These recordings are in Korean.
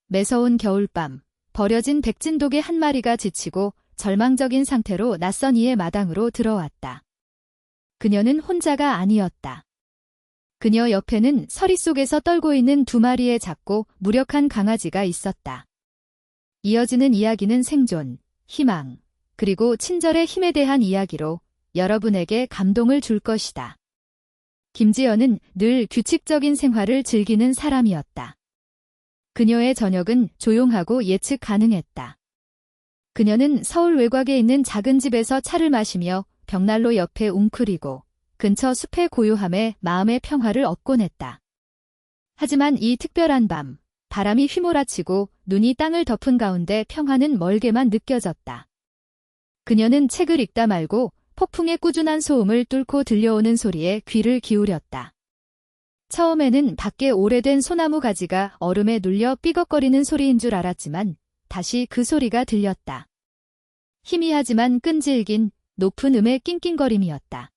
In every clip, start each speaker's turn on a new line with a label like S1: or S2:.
S1: 매서운 겨울밤, 버려진 백진독의 한 마리가 지치고 절망적인 상태로 낯선 이의 마당으로 들어왔다. 그녀는 혼자가 아니었다. 그녀 옆에는 서리 속에서 떨고 있는 두 마리의 작고 무력한 강아지가 있었다. 이어지는 이야기는 생존, 희망, 그리고 친절의 힘에 대한 이야기로 여러분에게 감동을 줄 것이다. 김지연은 늘 규칙적인 생활을 즐기는 사람이었다. 그녀의 저녁은 조용하고 예측 가능했다. 그녀는 서울 외곽에 있는 작은 집에서 차를 마시며 벽난로 옆에 웅크리고 근처 숲의 고요함에 마음의 평화를 얻곤 했다. 하지만 이 특별한 밤, 바람이 휘몰아치고 눈이 땅을 덮은 가운데 평화는 멀게만 느껴졌다. 그녀는 책을 읽다 말고 폭풍의 꾸준한 소음을 뚫고 들려오는 소리에 귀를 기울였다. 처음에는 밖에 오래된 소나무 가지가 얼음에 눌려 삐걱거리는 소리인 줄 알았지만 다시 그 소리가 들렸다. 희미하지만 끈질긴 높은 음의 낑낑거림이었다.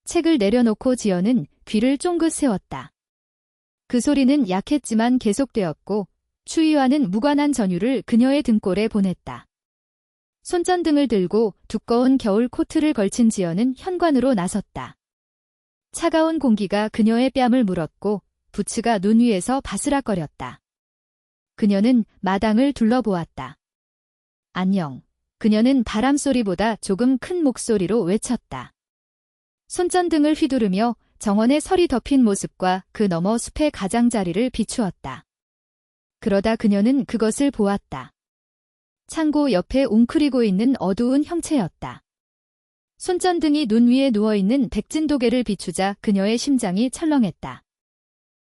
S1: 책을 내려놓고 지연은 귀를 쫑긋 세웠다. 그 소리는 약했지만 계속되었고 추위와는 무관한 전율을 그녀의 등골에 보냈다. 손전등을 들고 두꺼운 겨울 코트를 걸친 지연은 현관으로 나섰다. 차가운 공기가 그녀의 뺨을 물었고 부츠가 눈 위에서 바스락거렸다. 그녀는 마당을 둘러보았다. 안녕. 그녀는 바람소리보다 조금 큰 목소리로 외쳤다. 손전등을 휘두르며 정원의 설이 덮인 모습과 그 너머 숲의 가장자리를 비추었다. 그러다 그녀는 그것을 보았다. 창고 옆에 웅크리고 있는 어두운 형체였다. 손전등이 눈 위에 누워있는 백진도개를 비추자 그녀의 심장이 철렁했다.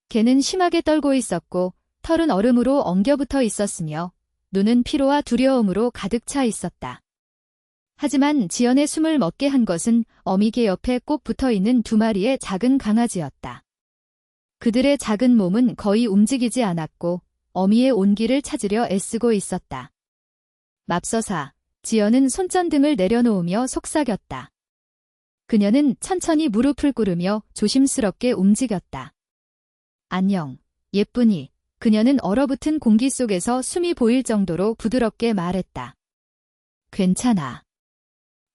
S1: 개는 심하게 떨고 있었고 털은 얼음으로 엉겨붙어 있었으며 눈은 피로와 두려움으로 가득 차 있었다. 하지만 지연의 숨을 멎게 한 것은 어미개 옆에 꼭 붙어있는 두 마리의 작은 강아지였다. 그들의 작은 몸은 거의 움직이지 않았고 어미의 온기를 찾으려 애쓰고 있었다. 맙서사, 지연은 손전등을 내려놓으며 속삭였다. 그녀는 천천히 무릎을 꿇으며 조심스럽게 움직였다. 안녕, 예쁜이. 그녀는 얼어붙은 공기 속에서 숨이 보일 정도로 부드럽게 말했다. 괜찮아.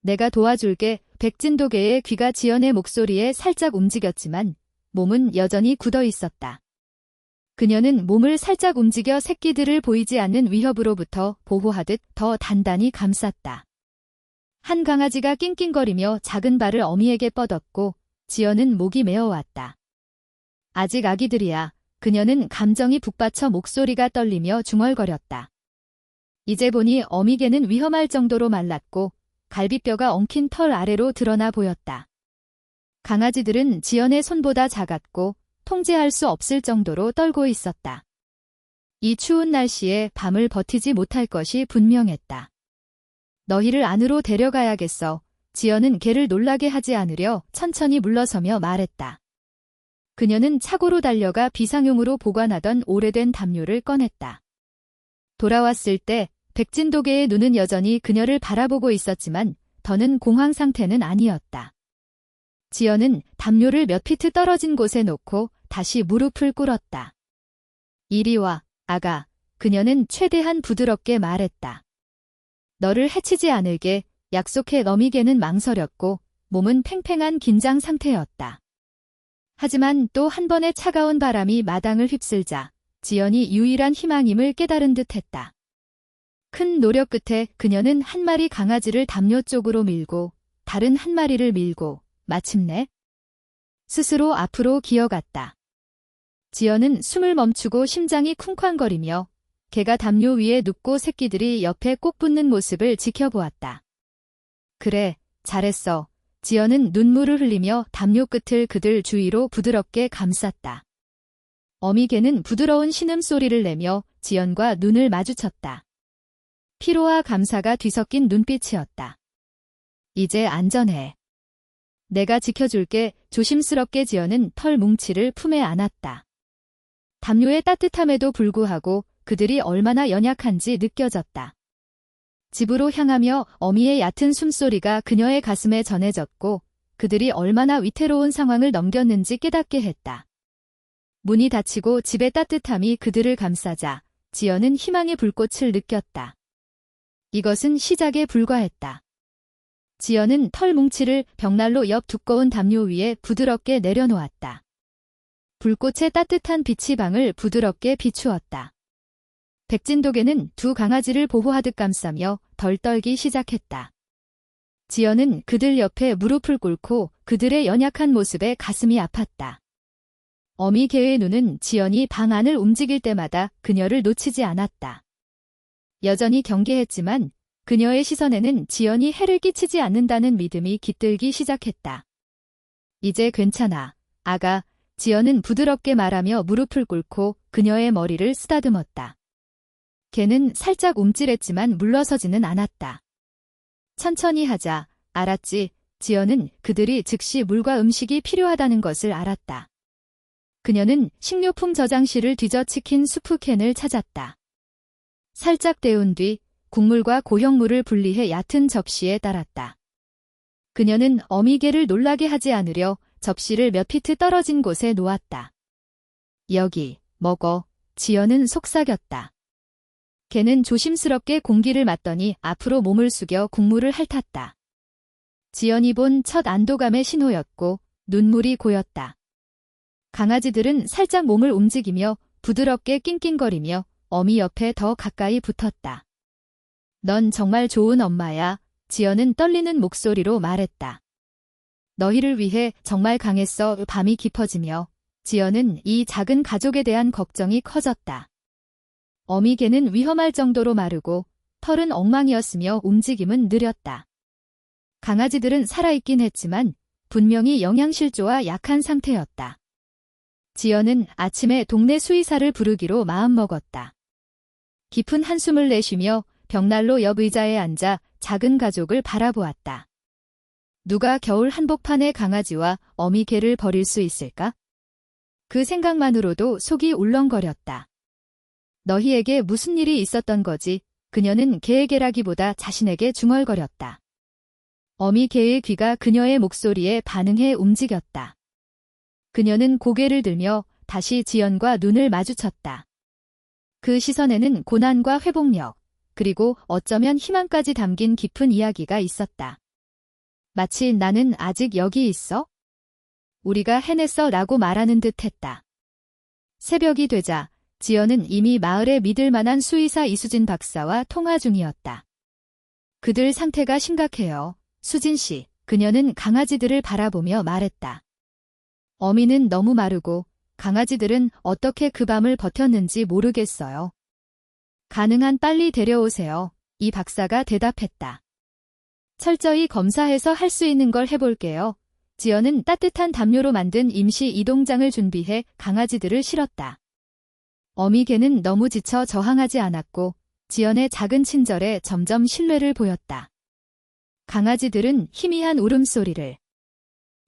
S1: 내가 도와줄게. 백진도개의 귀가 지연의 목소리에 살짝 움직였지만 몸은 여전히 굳어 있었다. 그녀는 몸을 살짝 움직여 새끼들을 보이지 않는 위협으로부터 보호하듯 더 단단히 감쌌다. 한 강아지가 낑낑거리며 작은 발을 어미에게 뻗었고 지연은 목이 메어왔다. 아직 아기들이야. 그녀는 감정이 북받쳐 목소리가 떨리며 중얼거렸다. 이제 보니 어미개는 위험할 정도로 말랐고 갈비뼈가 엉킨 털 아래로 드러나 보였다. 강아지들은 지연의 손보다 작았고 통제할 수 없을 정도로 떨고 있었다. 이 추운 날씨에 밤을 버티지 못할 것이 분명했다. 너희를 안으로 데려가야겠어. 지연은 개를 놀라게 하지 않으려 천천히 물러서며 말했다. 그녀는 차고로 달려가 비상용으로 보관하던 오래된 담요를 꺼냈다. 돌아왔을 때 백진도개의 눈은 여전히 그녀를 바라보고 있었지만 더는 공황 상태는 아니었다. 지연은 담요를 몇 피트 떨어진 곳에 놓고 다시 무릎을 꿇었다. 이리 와, 아가. 그녀는 최대한 부드럽게 말했다. 너를 해치지 않을게. 약속해. 어미개는 망설였고 몸은 팽팽한 긴장 상태였다. 하지만 또 한 번의 차가운 바람이 마당을 휩쓸자 지연이 유일한 희망임을 깨달은 듯했다. 큰 노력 끝에 그녀는 한 마리 강아지를 담요 쪽으로 밀고 다른 한 마리를 밀고 마침내 스스로 앞으로 기어갔다. 지연은 숨을 멈추고 심장이 쿵쾅거리며 개가 담요 위에 눕고 새끼들이 옆에 꼭 붙는 모습을 지켜보았다. 그래, 잘했어. 지연은 눈물을 흘리며 담요 끝을 그들 주위로 부드럽게 감쌌다. 어미개는 부드러운 신음소리를 내며 지연과 눈을 마주쳤다. 피로와 감사가 뒤섞인 눈빛이었다. 이제 안전해. 내가 지켜줄게. 조심스럽게 지연은 털 뭉치를 품에 안았다. 담요의 따뜻함에도 불구하고 그들이 얼마나 연약한지 느껴졌다. 집으로 향하며 어미의 얕은 숨소리가 그녀의 가슴에 전해졌고 그들이 얼마나 위태로운 상황을 넘겼는지 깨닫게 했다. 문이 닫히고 집의 따뜻함이 그들을 감싸자 지연은 희망의 불꽃을 느꼈다. 이것은 시작에 불과했다. 지연은 털 뭉치를 벽난로 옆 두꺼운 담요 위에 부드럽게 내려놓았다. 불꽃의 따뜻한 빛이 방을 부드럽게 비추었다. 백진독에는 두 강아지를 보호하듯 감싸며 덜 떨기 시작했다. 지연은 그들 옆에 무릎을 꿇고 그들의 연약한 모습에 가슴이 아팠다. 어미 개의 눈은 지연이 방 안을 움직일 때마다 그녀를 놓치지 않았다. 여전히 경계했지만 그녀의 시선에는 지연이 해를 끼치지 않는다는 믿음이 깃들기 시작했다. 이제 괜찮아, 아가. 지연은 부드럽게 말하며 무릎을 꿇고 그녀의 머리를 쓰다듬었다. 개는 살짝 움찔했지만 물러서지는 않았다. 천천히 하자, 알았지? 지연은 그들이 즉시 물과 음식이 필요하다는 것을 알았다. 그녀는 식료품 저장실을 뒤져 치킨 수프 캔을 찾았다. 살짝 데운 뒤 국물과 고형물을 분리해 얕은 접시에 따랐다. 그녀는 어미개를 놀라게 하지 않으려 접시를 몇 피트 떨어진 곳에 놓았다. 여기, 먹어. 지연은 속삭였다. 개는 조심스럽게 공기를 맞더니 앞으로 몸을 숙여 국물을 핥았다. 지연이 본 첫 안도감의 신호였고 눈물이 고였다. 강아지들은 살짝 몸을 움직이며 부드럽게 낑낑거리며 어미 옆에 더 가까이 붙었다. 넌 정말 좋은 엄마야. 지연은 떨리는 목소리로 말했다. 너희를 위해 정말 강했어. 밤이 깊어지며 지연은 이 작은 가족에 대한 걱정이 커졌다. 어미 개는 위험할 정도로 마르고 털은 엉망이었으며 움직임은 느렸다. 강아지들은 살아있긴 했지만 분명히 영양실조와 약한 상태였다. 지연은 아침에 동네 수의사를 부르기로 마음먹었다. 깊은 한숨을 내쉬며 벽난로 옆 의자에 앉아 작은 가족을 바라보았다. 누가 겨울 한복판의 강아지와 어미 개를 버릴 수 있을까? 그 생각만으로도 속이 울렁거렸다. 너희에게 무슨 일이 있었던 거지? 그녀는 개에게라기보다 자신에게 중얼거렸다. 어미 개의 귀가 그녀의 목소리에 반응해 움직였다. 그녀는 고개를 들며 다시 지연과 눈을 마주쳤다. 그 시선에는 고난과 회복력, 그리고 어쩌면 희망까지 담긴 깊은 이야기가 있었다. 마치 나는 아직 여기 있어? 우리가 해냈어 라고 말하는 듯 했다. 새벽이 되자 지연은 이미 마을에 믿을 만한 수의사 이수진 박사와 통화 중이었다. 그들 상태가 심각해요. 수진 씨, 그녀는 강아지들을 바라보며 말했다. 어미는 너무 마르고 강아지들은 어떻게 그 밤을 버텼는지 모르겠어요. 가능한 빨리 데려오세요. 이 박사가 대답했다. 철저히 검사해서 할 수 있는 걸 해볼게요. 지연은 따뜻한 담요로 만든 임시 이동장을 준비해 강아지들을 실었다. 어미 개는 너무 지쳐 저항하지 않았고 지연의 작은 친절에 점점 신뢰를 보였다. 강아지들은 희미한 울음소리를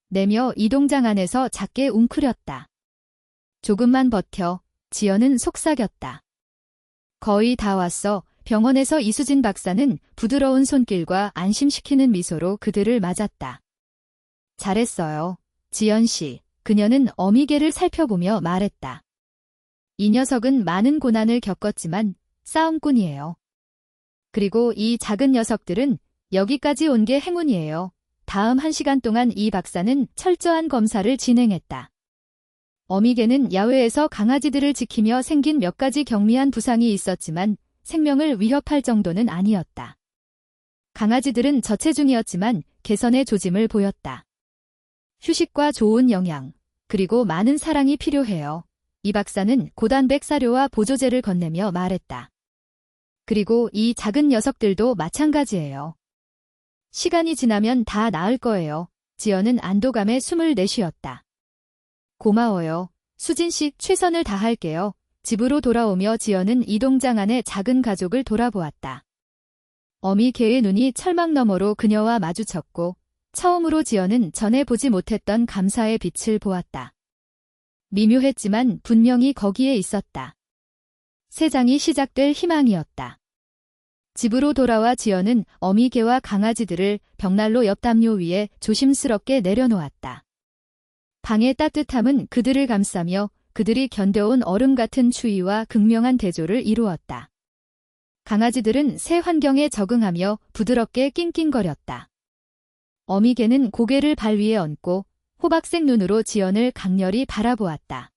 S1: 내며 이동장 안에서 작게 웅크렸다. 조금만 버텨. 지연은 속삭였다. 거의 다 왔어. 병원에서 이수진 박사는 부드러운 손길과 안심시키는 미소로 그들을 맞았다. 잘했어요. 지연 씨. 그녀는 어미개를 살펴보며 말했다. 이 녀석은 많은 고난을 겪었지만 싸움꾼이에요. 그리고 이 작은 녀석들은 여기까지 온 게 행운이에요. 다음 1시간 동안 이 박사는 철저한 검사를 진행했다. 어미개는 야외에서 강아지들을 지키며 생긴 몇 가지 경미한 부상이 있었지만 생명을 위협할 정도는 아니었다. 강아지들은 저체중이었지만 개선의 조짐을 보였다. 휴식과 좋은 영양, 그리고 많은 사랑이 필요해요. 이 박사는 고단백 사료와 보조제를 건네며 말했다. 그리고 이 작은 녀석들도 마찬가지예요. 시간이 지나면 다 나을 거예요. 지연은 안도감에 숨을 내쉬었다. 고마워요. 수진 씨, 최선을 다할게요. 집으로 돌아오며 지연은 이동장 안의 작은 가족을 돌아보았다. 어미 개의 눈이 철망 너머로 그녀와 마주쳤고 처음으로 지연은 전에 보지 못했던 감사의 빛을 보았다. 미묘했지만 분명히 거기에 있었다. 새 장이 시작될 희망이었다. 집으로 돌아와 지연은 어미 개와 강아지들을 벽난로 옆 담요 위에 조심스럽게 내려놓았다. 방의 따뜻함은 그들을 감싸며 그들이 견뎌온 얼음 같은 추위와 극명한 대조를 이루었다. 강아지들은 새 환경에 적응하며 부드럽게 낑낑거렸다. 어미개는 고개를 발 위에 얹고 호박색 눈으로 지연을 강렬히 바라보았다.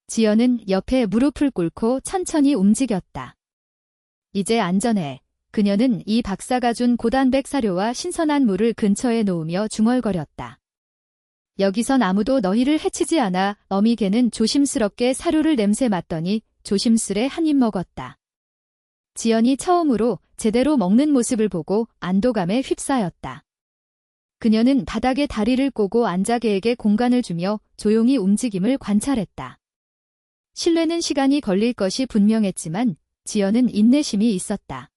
S1: 지연은 옆에 무릎을 꿇고 천천히 움직였다. 이제 안전해. 그녀는 이 박사가 준 고단백 사료와 신선한 물을 근처에 놓으며 중얼거렸다. 여기선 아무도 너희를 해치지 않아. 어미개는 조심스럽게 사료를 냄새 맡더니 조심스레 한 입 먹었다. 지연이 처음으로 제대로 먹는 모습을 보고 안도감에 휩싸였다. 그녀는 바닥에 다리를 꼬고 앉아 개에게 공간을 주며 조용히 움직임을 관찰했다. 신뢰는 시간이 걸릴 것이 분명했지만 지연은 인내심이 있었다.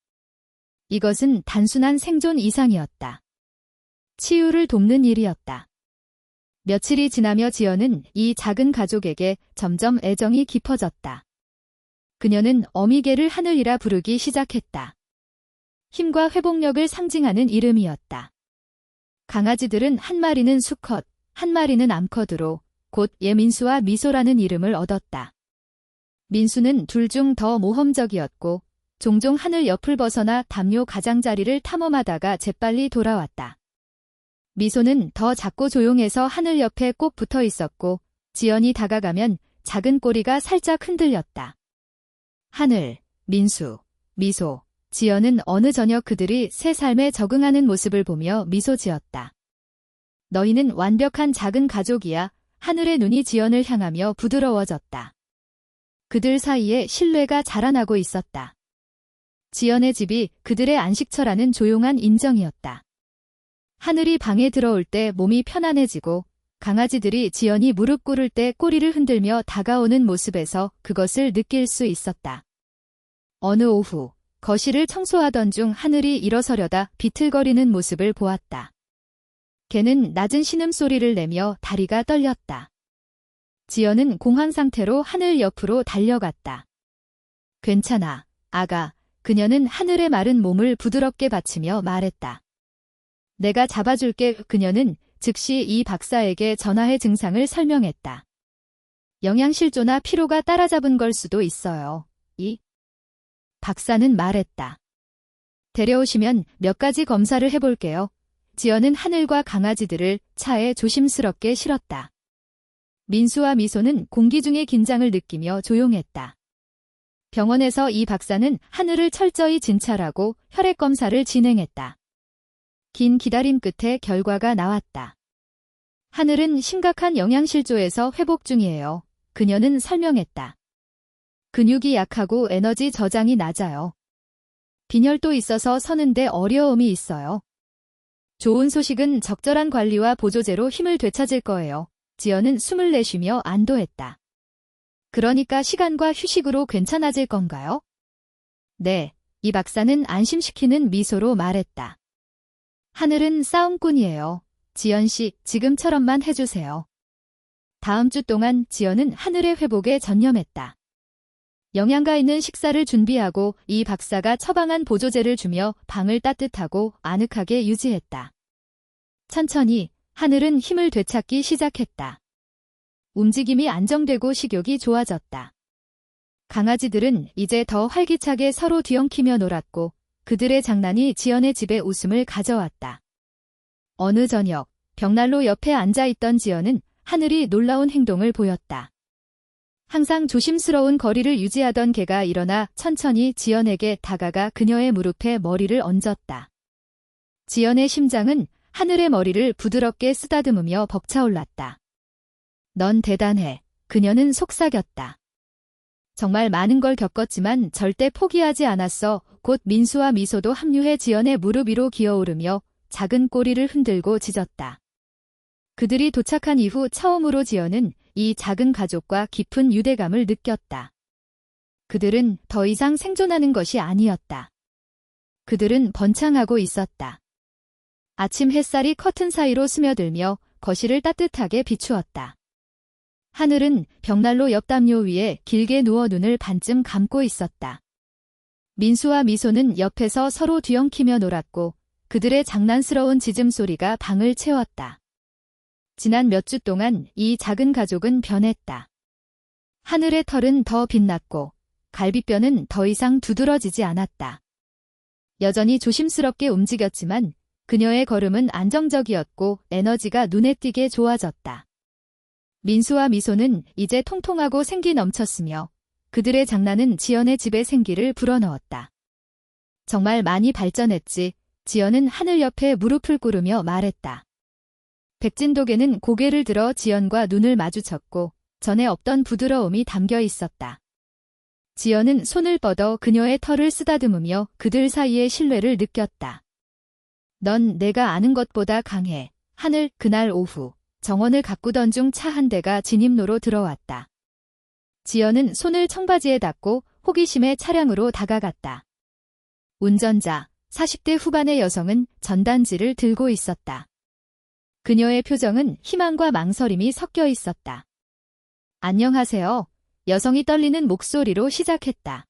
S1: 이것은 단순한 생존 이상이었다. 치유를 돕는 일이었다. 며칠이 지나며 지연은 이 작은 가족에게 점점 애정이 깊어졌다. 그녀는 어미개를 하늘이라 부르기 시작했다. 힘과 회복력을 상징하는 이름이었다. 강아지들은 한 마리는 수컷, 한 마리는 암컷으로 곧 예민수와 미소라는 이름을 얻었다. 민수는 둘 중 더 모험적이었고 종종 하늘 옆을 벗어나 담요 가장자리를 탐험하다가 재빨리 돌아왔다. 미소는 더 작고 조용해서 하늘 옆에 꼭 붙어 있었고 지연이 다가가면 작은 꼬리가 살짝 흔들렸다. 하늘, 민수, 미소, 지연은 어느 저녁 그들이 새 삶에 적응하는 모습을 보며 미소 지었다. 너희는 완벽한 작은 가족이야. 하늘의 눈이 지연을 향하며 부드러워졌다. 그들 사이에 신뢰가 자라나고 있었다. 지연의 집이 그들의 안식처라는 조용한 인정이었다. 하늘이 방에 들어올 때 몸이 편안해지고 강아지들이 지연이 무릎 꿇을 때 꼬리를 흔들며 다가오는 모습에서 그것을 느낄 수 있었다. 어느 오후 거실을 청소하던 중 하늘이 일어서려다 비틀거리는 모습을 보았다. 개는 낮은 신음소리를 내며 다리가 떨렸다. 지연은 공황 상태로 하늘 옆으로 달려갔다. 괜찮아, 아가. 그녀는 하늘의 마른 몸을 부드럽게 받치며 말했다. 내가 잡아줄게. 그녀는 즉시 이 박사에게 전화해 증상을 설명했다. 영양실조나 피로가 따라잡은 걸 수도 있어요. 이 박사는 말했다. 데려오시면 몇 가지 검사를 해볼게요. 지연은 하늘과 강아지들을 차에 조심스럽게 실었다. 민수와 미소는 공기 중의 긴장을 느끼며 조용했다. 병원에서 이 박사는 하늘을 철저히 진찰하고 혈액 검사를 진행했다. 긴 기다림 끝에 결과가 나왔다. 하늘은 심각한 영양실조에서 회복 중이에요. 그녀는 설명했다. 근육이 약하고 에너지 저장이 낮아요. 빈혈도 있어서 서는데 어려움이 있어요. 좋은 소식은 적절한 관리와 보조제로 힘을 되찾을 거예요. 지연은 숨을 내쉬며 안도했다. 그러니까 시간과 휴식으로 괜찮아질 건가요? 네, 이 박사는 안심시키는 미소로 말했다. 하늘은 싸움꾼이에요. 지연 씨, 지금처럼만 해주세요. 다음 주 동안 지연은 하늘의 회복에 전념했다. 영양가 있는 식사를 준비하고 이 박사가 처방한 보조제를 주며 방을 따뜻하고 아늑하게 유지했다. 천천히 하늘은 힘을 되찾기 시작했다. 움직임이 안정되고 식욕이 좋아졌다. 강아지들은 이제 더 활기차게 서로 뒤엉키며 놀았고 그들의 장난이 지연의 집에 웃음을 가져왔다. 어느 저녁 벽난로 옆에 앉아있던 지연은 하늘이 놀라운 행동을 보였다. 항상 조심스러운 거리를 유지하던 개가 일어나 천천히 지연에게 다가가 그녀의 무릎에 머리를 얹었다. 지연의 심장은 하늘의 머리를 부드럽게 쓰다듬으며 벅차올랐다. 넌 대단해. 그녀는 속삭였다. 정말 많은 걸 겪었지만 절대 포기하지 않았어. 곧 민수와 미소도 합류해 지연의 무릎 위로 기어오르며 작은 꼬리를 흔들고 짖었다. 그들이 도착한 이후 처음으로 지연은 이 작은 가족과 깊은 유대감을 느꼈다. 그들은 더 이상 생존하는 것이 아니었다. 그들은 번창하고 있었다. 아침 햇살이 커튼 사이로 스며들며 거실을 따뜻하게 비추었다. 하늘은 벽난로 옆 담요 위에 길게 누워 눈을 반쯤 감고 있었다. 민수와 미소는 옆에서 서로 뒤엉키며 놀았고 그들의 장난스러운 짖음소리가 방을 채웠다. 지난 몇 주 동안 이 작은 가족은 변했다. 하늘의 털은 더 빛났고 갈비뼈는 더 이상 두드러지지 않았다. 여전히 조심스럽게 움직였지만 그녀의 걸음은 안정적이었고 에너지가 눈에 띄게 좋아졌다. 민수와 미소는 이제 통통하고 생기 넘쳤으며 그들의 장난은 지연의 집에 생기를 불어넣었다. 정말 많이 발전했지. 지연은 하늘 옆에 무릎을 꿇으며 말했다. 백진독에는 고개를 들어 지연과 눈을 마주쳤고 전에 없던 부드러움이 담겨 있었다. 지연은 손을 뻗어 그녀의 털을 쓰다듬으며 그들 사이의 신뢰를 느꼈다. 넌 내가 아는 것보다 강해. 하늘. 그날 오후 정원을 가꾸던 중 차 한 대가 진입로로 들어왔다. 지연은 손을 청바지에 닫고 호기심에 차량으로 다가갔다. 운전자 40대 후반의 여성은 전단지를 들고 있었다. 그녀의 표정은 희망과 망설임이 섞여 있었다. 안녕하세요. 여성이 떨리는 목소리로 시작했다.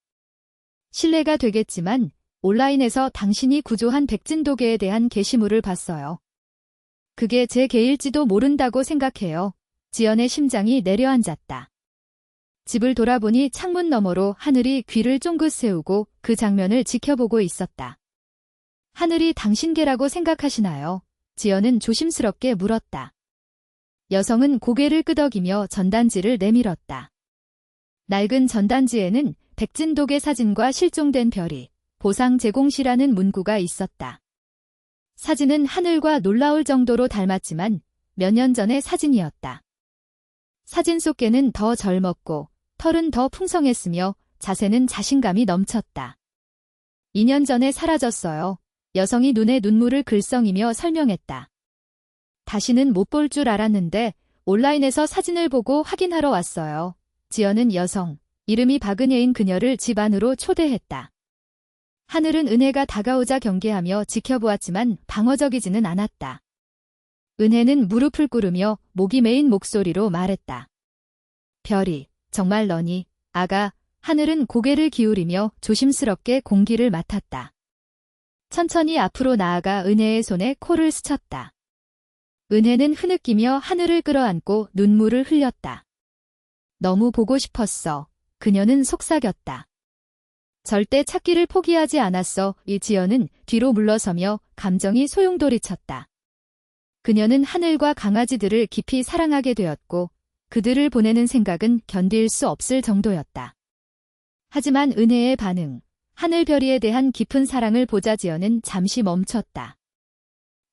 S1: 실례가 되겠지만 온라인에서 당신이 구조한 백진도계에 대한 게시물을 봤어요. 그게 제 개일지도 모른다고 생각해요. 지연의 심장이 내려앉았다. 집을 돌아보니 창문 너머로 하늘이 귀를 쫑긋 세우고 그 장면을 지켜보고 있었다. 하늘이 당신 개라고 생각하시나요? 지연은 조심스럽게 물었다. 여성은 고개를 끄덕이며 전단지를 내밀었다. 낡은 전단지에는 백진독의 사진과 실종된 별이 보상 제공시라는 문구가 있었다. 사진은 하늘과 놀라울 정도로 닮았지만 몇 년 전의 사진이었다. 사진 속 개는 더 젊었고 털은 더 풍성했으며 자세는 자신감이 넘쳤다. 2년 전에 사라졌어요. 여성이 눈에 눈물을 글썽이며 설명했다. 다시는 못 볼 줄 알았는데 온라인에서 사진을 보고 확인하러 왔어요. 지연은 여성, 이름이 박은혜인 그녀를 집 안으로 초대했다. 하늘은 은혜가 다가오자 경계하며 지켜보았지만 방어적이지는 않았다. 은혜는 무릎을 꿇으며 목이 메인 목소리로 말했다. 별이, 정말 너니? 아가. 하늘은 고개를 기울이며 조심스럽게 공기를 맡았다. 천천히 앞으로 나아가 은혜의 손에 코를 스쳤다. 은혜는 흐느끼며 하늘을 끌어안고 눈물을 흘렸다. 너무 보고 싶었어. 그녀는 속삭였다. 절대 찾기를 포기하지 않았어. 이지연은 뒤로 물러서며 감정이 소용돌이쳤다. 그녀는 하늘과 강아지들을 깊이 사랑하게 되었고 그들을 보내는 생각은 견딜 수 없을 정도였다. 하지만 은혜의 반응, 하늘별이에 대한 깊은 사랑을 보자 지연은 잠시 멈췄다.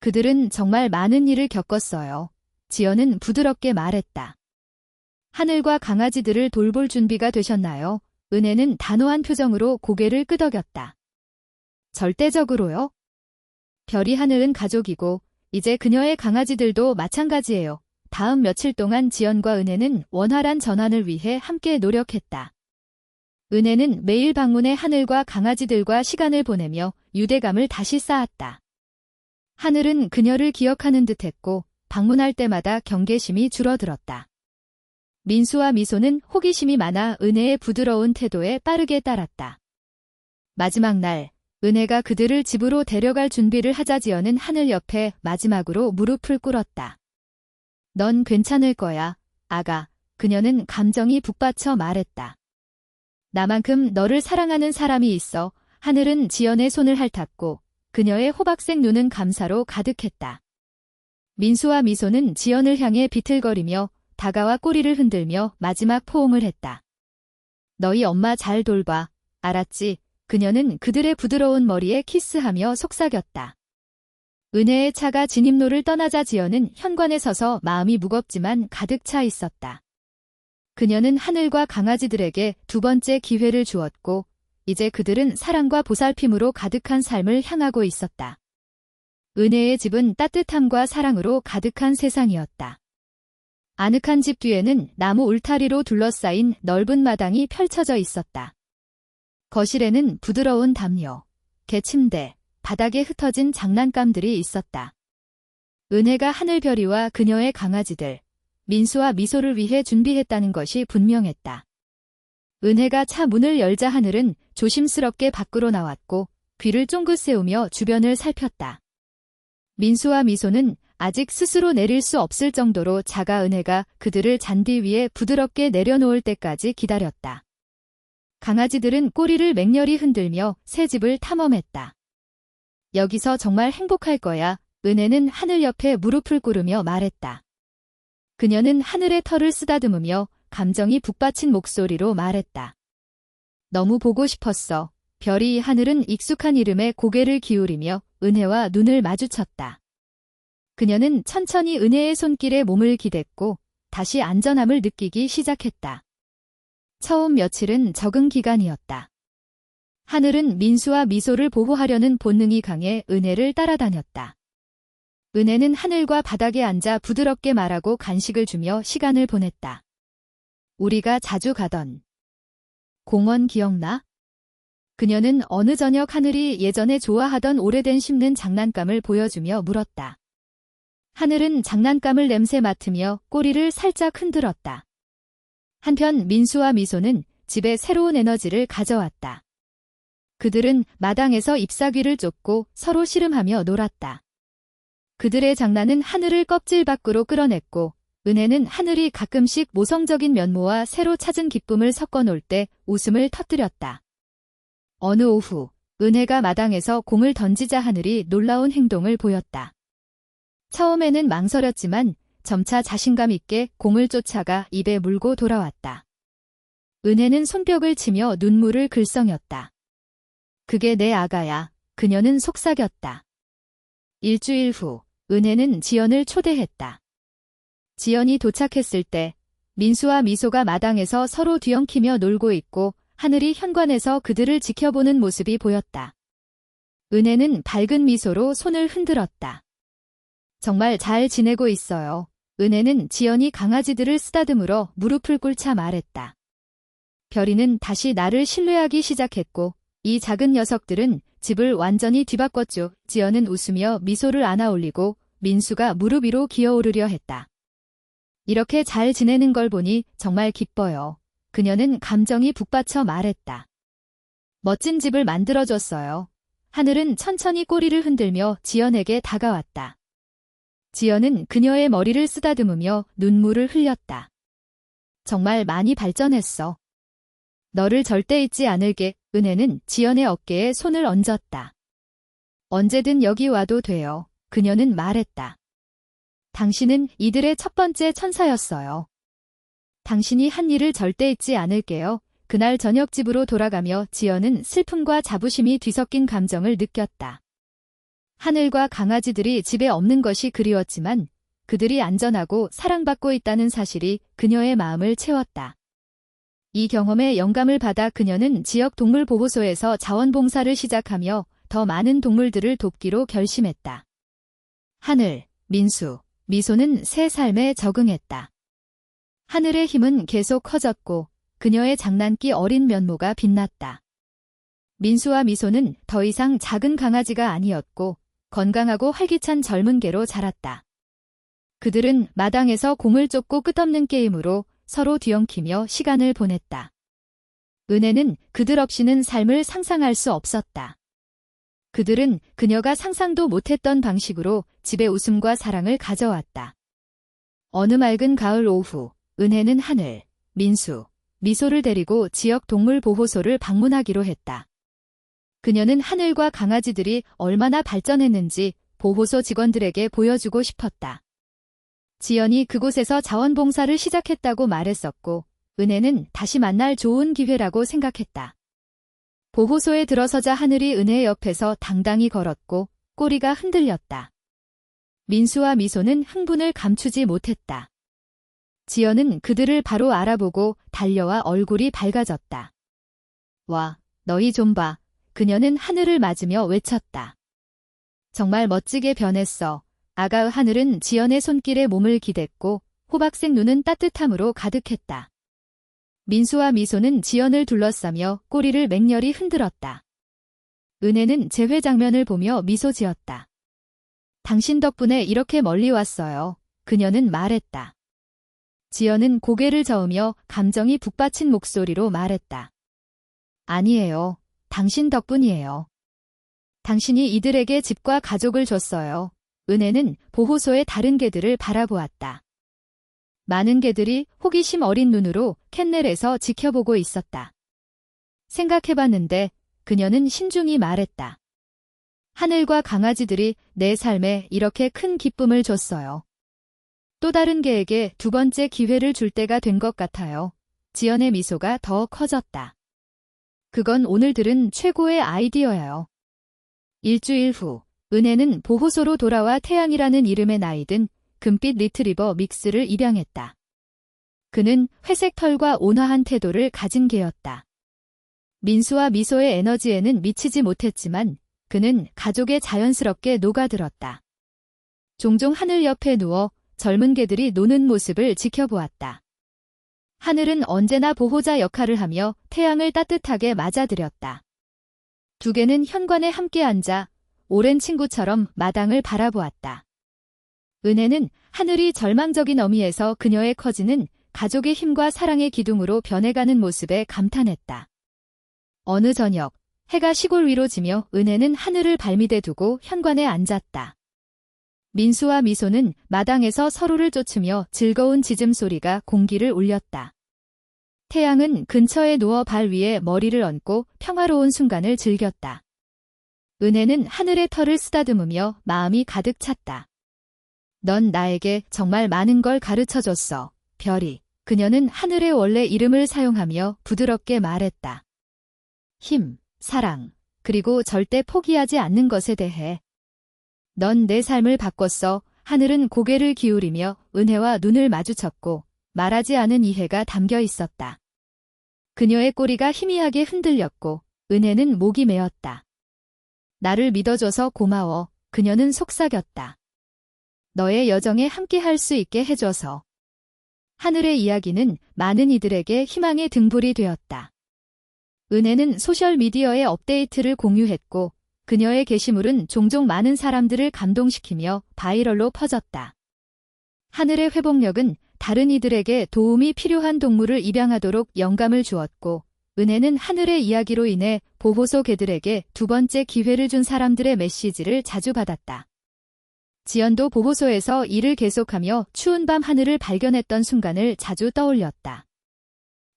S1: 그들은 정말 많은 일을 겪었어요. 지연은 부드럽게 말했다. 하늘과 강아지들을 돌볼 준비가 되셨나요? 은혜는 단호한 표정으로 고개를 끄덕였다. 절대적으로요? 별이 하늘은 가족이고 이제 그녀의 강아지들도 마찬가지예요. 다음 며칠 동안 지연과 은혜는 원활한 전환을 위해 함께 노력했다. 은혜는 매일 방문해 하늘과 강아지들과 시간을 보내며 유대감을 다시 쌓았다. 하늘은 그녀를 기억하는 듯했고 방문할 때마다 경계심이 줄어들었다. 민수와 미소는 호기심이 많아 은혜의 부드러운 태도에 빠르게 따랐다. 마지막 날, 은혜가 그들을 집으로 데려갈 준비를 하자 지연은 하늘 옆에 마지막으로 무릎을 꿇었다. 넌 괜찮을 거야, 아가. 그녀는 감정이 북받쳐 말했다. 나만큼 너를 사랑하는 사람이 있어. 하늘은 지연의 손을 핥았고 그녀의 호박색 눈은 감사로 가득했다. 민수와 미소는 지연을 향해 비틀거리며 다가와 꼬리를 흔들며 마지막 포옹을 했다. 너희 엄마 잘 돌봐. 알았지? 그녀는 그들의 부드러운 머리에 키스하며 속삭였다. 은혜의 차가 진입로를 떠나자 지연은 현관에 서서 마음이 무겁지만 가득 차 있었다. 그녀는 하늘과 강아지들에게 두 번째 기회를 주었고 이제 그들은 사랑과 보살핌으로 가득한 삶을 향하고 있었다. 은혜의 집은 따뜻함과 사랑으로 가득한 세상이었다. 아늑한 집 뒤에는 나무 울타리로 둘러싸인 넓은 마당이 펼쳐져 있었다. 거실에는 부드러운 담요, 개침대, 바닥에 흩어진 장난감들이 있었다. 은혜가 하늘별이와 그녀의 강아지들, 민수와 미소를 위해 준비했다는 것이 분명했다. 은혜가 차 문을 열자 하늘은 조심스럽게 밖으로 나왔고 귀를 쫑긋 세우며 주변을 살폈다. 민수와 미소는 아직 스스로 내릴 수 없을 정도로 작아 은혜가 그들을 잔디 위에 부드럽게 내려놓을 때까지 기다렸다. 강아지들은 꼬리를 맹렬히 흔들며 새 집을 탐험했다. 여기서 정말 행복할 거야. 은혜는 하늘 옆에 무릎을 꿇으며 말했다. 그녀는 하늘의 털을 쓰다듬으며 감정이 북받친 목소리로 말했다. 너무 보고 싶었어. 별이 하늘은 익숙한 이름에 고개를 기울이며 은혜와 눈을 마주쳤다. 그녀는 천천히 은혜의 손길에 몸을 기댔고 다시 안전함을 느끼기 시작했다. 처음 며칠은 적응 기간이었다. 하늘은 민수와 미소를 보호하려는 본능이 강해 은혜를 따라다녔다. 은혜는 하늘과 바닥에 앉아 부드럽게 말하고 간식을 주며 시간을 보냈다. 우리가 자주 가던 공원 기억나? 그녀는 어느 저녁 하늘이 예전에 좋아하던 오래된 씹는 장난감을 보여주며 물었다. 하늘은 장난감을 냄새 맡으며 꼬리를 살짝 흔들었다. 한편 민수와 미소는 집에 새로운 에너지를 가져왔다. 그들은 마당에서 잎사귀를 쫓고 서로 씨름하며 놀았다. 그들의 장난은 하늘을 껍질 밖으로 끌어냈고 은혜는 하늘이 가끔씩 모성적인 면모와 새로 찾은 기쁨을 섞어 놓을 때 웃음을 터뜨렸다. 어느 오후 은혜가 마당에서 공을 던지자 하늘이 놀라운 행동을 보였다. 처음에는 망설였지만 점차 자신감 있게 공을 쫓아가 입에 물고 돌아왔다. 은혜는 손뼉을 치며 눈물을 글썽였다. 그게 내 아가야. 그녀는 속삭였다. 일주일 후 은혜는 지연을 초대했다. 지연이 도착했을 때 민수와 미소가 마당에서 서로 뒤엉키며 놀고 있고 하늘이 현관에서 그들을 지켜보는 모습이 보였다. 은혜는 밝은 미소로 손을 흔들었다. 정말 잘 지내고 있어요. 은혜는 지연이 강아지들을 쓰다듬으러 무릎을 꿇자 말했다. 별이는 다시 나를 신뢰하기 시작했고 이 작은 녀석들은 집을 완전히 뒤바꿨죠. 지연은 웃으며 미소를 안아올리고 민수가 무릎 위로 기어오르려 했다. 이렇게 잘 지내는 걸 보니 정말 기뻐요. 그녀는 감정이 북받쳐 말했다. 멋진 집을 만들어줬어요. 하늘은 천천히 꼬리를 흔들며 지연에게 다가왔다. 지연은 그녀의 머리를 쓰다듬으며 눈물을 흘렸다. 정말 많이 발전했어. 너를 절대 잊지 않을게. 은혜는 지연의 어깨에 손을 얹었다. 언제든 여기 와도 돼요. 그녀는 말했다. 당신은 이들의 첫 번째 천사였어요. 당신이 한 일을 절대 잊지 않을게요. 그날 저녁 집으로 돌아가며 지연은 슬픔과 자부심이 뒤섞인 감정을 느꼈다. 하늘과 강아지들이 집에 없는 것이 그리웠지만 그들이 안전하고 사랑받고 있다는 사실이 그녀의 마음을 채웠다. 이 경험에 영감을 받아 그녀는 지역 동물보호소에서 자원봉사를 시작하며 더 많은 동물들을 돕기로 결심했다. 하늘, 민수, 미소는 새 삶에 적응했다. 하늘의 힘은 계속 커졌고 그녀의 장난기 어린 면모가 빛났다. 민수와 미소는 더 이상 작은 강아지가 아니었고 건강하고 활기찬 젊은 개로 자랐다. 그들은 마당에서 공을 쫓고 끝없는 게임으로 서로 뒤엉키며 시간을 보냈다. 은혜는 그들 없이는 삶을 상상할 수 없었다. 그들은 그녀가 상상도 못했던 방식으로 집에 웃음과 사랑을 가져왔다. 어느 맑은 가을 오후, 은혜는 하늘, 민수, 미소를 데리고 지역 동물보호소를 방문하기로 했다. 그녀는 하늘과 강아지들이 얼마나 발전했는지 보호소 직원들에게 보여주고 싶었다. 지연이 그곳에서 자원봉사를 시작했다고 말했었고 은혜는 다시 만날 좋은 기회라고 생각했다. 보호소에 들어서자 하늘이 은혜의 옆에서 당당히 걸었고 꼬리가 흔들렸다. 민수와 미소는 흥분을 감추지 못했다. 지연은 그들을 바로 알아보고 달려와 얼굴이 밝아졌다. 와, 너희 좀 봐. 그녀는 하늘을 맞으며 외쳤다. 정말 멋지게 변했어. 아가의 하늘은 지연의 손길에 몸을 기댔고 호박색 눈은 따뜻함으로 가득했다. 민수와 미소는 지연을 둘러싸며 꼬리를 맹렬히 흔들었다. 은혜는 재회 장면을 보며 미소 지었다. 당신 덕분에 이렇게 멀리 왔어요. 그녀는 말했다. 지연은 고개를 저으며 감정이 북받친 목소리로 말했다. 아니에요. 당신 덕분이에요. 당신이 이들에게 집과 가족을 줬어요. 은혜는 보호소의 다른 개들을 바라보았다. 많은 개들이 호기심 어린 눈으로 캔넬에서 지켜보고 있었다. 생각해봤는데 그녀는 신중히 말했다. 하늘과 강아지들이 내 삶에 이렇게 큰 기쁨을 줬어요. 또 다른 개에게 두 번째 기회를 줄 때가 된 것 같아요. 지연의 미소가 더 커졌다. 그건 오늘 들은 최고의 아이디어예요. 일주일 후, 은혜는 보호소로 돌아와 태양이라는 이름의 나이든 금빛 리트리버 믹스를 입양했다. 그는 회색 털과 온화한 태도를 가진 개였다. 민수와 미소의 에너지에는 미치지 못했지만 그는 가족에 자연스럽게 녹아들었다. 종종 하늘 옆에 누워 젊은 개들이 노는 모습을 지켜보았다. 하늘은 언제나 보호자 역할을 하며 태양을 따뜻하게 맞아들였다. 두 개는 현관에 함께 앉아 오랜 친구처럼 마당을 바라보았다. 은혜는 하늘이 절망적인 어미에서 그녀의 커지는 가족의 힘과 사랑의 기둥으로 변해가는 모습에 감탄했다. 어느 저녁, 해가 시골 위로 지며 은혜는 하늘을 발밑에 두고 현관에 앉았다. 민수와 미소는 마당에서 서로를 쫓으며 즐거운 짖음 소리가 공기를 울렸다. 태양은 근처에 누워 발 위에 머리를 얹고 평화로운 순간을 즐겼다. 은혜는 하늘의 털을 쓰다듬으며 마음이 가득 찼다. 넌 나에게 정말 많은 걸 가르쳐줬어, 별이. 그녀는 하늘의 원래 이름을 사용하며 부드럽게 말했다. 힘, 사랑, 그리고 절대 포기하지 않는 것에 대해. 넌 내 삶을 바꿨어. 하늘은 고개를 기울이며 은혜와 눈을 마주쳤고 말하지 않은 이해가 담겨 있었다. 그녀의 꼬리가 희미하게 흔들렸고 은혜는 목이 메었다. 나를 믿어줘서 고마워. 그녀는 속삭였다. 너의 여정에 함께 할 수 있게 해줘서. 하늘의 이야기는 많은 이들에게 희망의 등불이 되었다. 은혜는 소셜미디어의 업데이트를 공유했고 그녀의 게시물은 종종 많은 사람들을 감동시키며 바이럴로 퍼졌다. 하늘의 회복력은 다른 이들에게 도움이 필요한 동물을 입양하도록 영감을 주었고 은혜는 하늘의 이야기로 인해 보호소 개들에게 두 번째 기회를 준 사람들의 메시지를 자주 받았다. 지연도 보호소에서 일을 계속하며 추운 밤 하늘을 발견했던 순간을 자주 떠올렸다.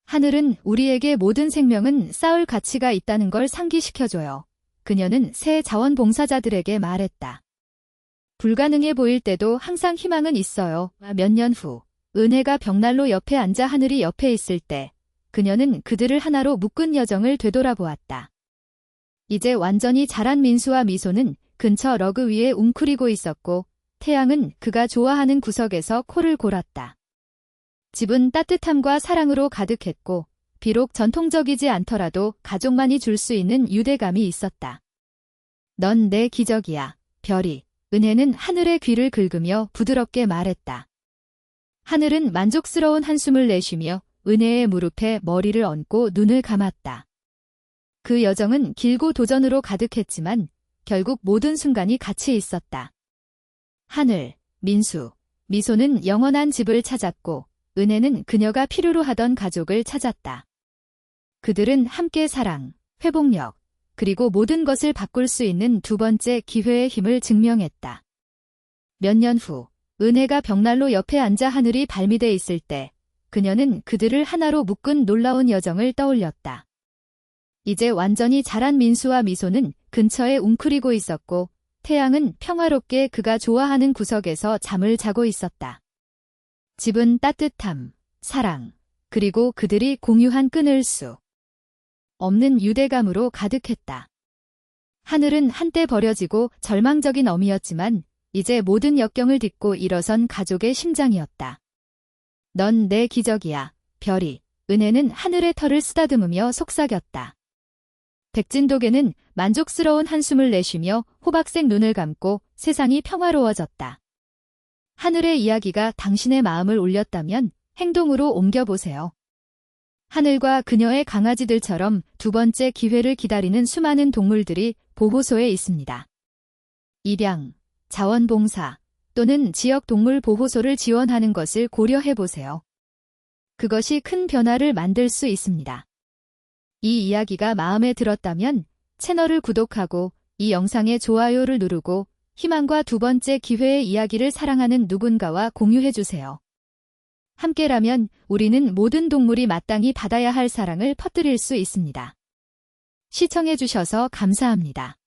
S1: 하늘은 우리에게 모든 생명은 쌓을 가치가 있다는 걸 상기시켜줘요. 그녀는 새 자원봉사자들에게 말했다. 불가능해 보일 때도 항상 희망은 있어요. 몇 년 후, 은혜가 벽난로 옆에 앉아 하늘이 옆에 있을 때 그녀는 그들을 하나로 묶은 여정을 되돌아보았다. 이제 완전히 자란 민수와 미소는 근처 러그 위에 웅크리고 있었고 태양은 그가 좋아하는 구석에서 코를 골았다. 집은 따뜻함과 사랑으로 가득했고 비록 전통적이지 않더라도 가족만이 줄 수 있는 유대감이 있었다. 넌 내 기적이야, 별이. 은혜는 하늘의 귀를 긁으며 부드럽게 말했다. 하늘은 만족스러운 한숨을 내쉬며 은혜의 무릎에 머리를 얹고 눈을 감았다. 그 여정은 길고 도전으로 가득했지만 결국 모든 순간이 가치 있었다. 하늘, 민수, 미소는 영원한 집을 찾았고 은혜는 그녀가 필요로 하던 가족을 찾았다. 그들은 함께 사랑, 회복력, 그리고 모든 것을 바꿀 수 있는 두 번째 기회의 힘을 증명했다. 몇 년 후, 은혜가 벽난로 옆에 앉아 하늘이 발밑에 있을 때 그녀는 그들을 하나로 묶은 놀라운 여정을 떠올렸다. 이제 완전히 자란 민수와 미소는 근처에 웅크리고 있었고 태양은 평화롭게 그가 좋아하는 구석에서 잠을 자고 있었다. 집은 따뜻함, 사랑, 그리고 그들이 공유한 끊을 수 없는 유대감으로 가득했다. 하늘은 한때 버려지고 절망적인 어미였지만 이제 모든 역경을 딛고 일어선 가족의 심장이었다. 넌 내 기적이야, 별이. 은혜는 하늘의 털을 쓰다듬으며 속삭였다. 백진도개는 만족스러운 한숨을 내쉬며 호박색 눈을 감고 세상이 평화로워졌다. 하늘의 이야기가 당신의 마음을 울렸다면 행동으로 옮겨보세요. 하늘과 그녀의 강아지들처럼 두 번째 기회를 기다리는 수많은 동물들이 보호소에 있습니다. 입양, 자원봉사 또는 지역 동물 보호소를 지원하는 것을 고려해보세요. 그것이 큰 변화를 만들 수 있습니다. 이 이야기가 마음에 들었다면 채널을 구독하고 이 영상에 좋아요를 누르고 희망과 두 번째 기회의 이야기를 사랑하는 누군가와 공유해주세요. 함께라면 우리는 모든 동물이 마땅히 받아야 할 사랑을 퍼뜨릴 수 있습니다. 시청해주셔서 감사합니다.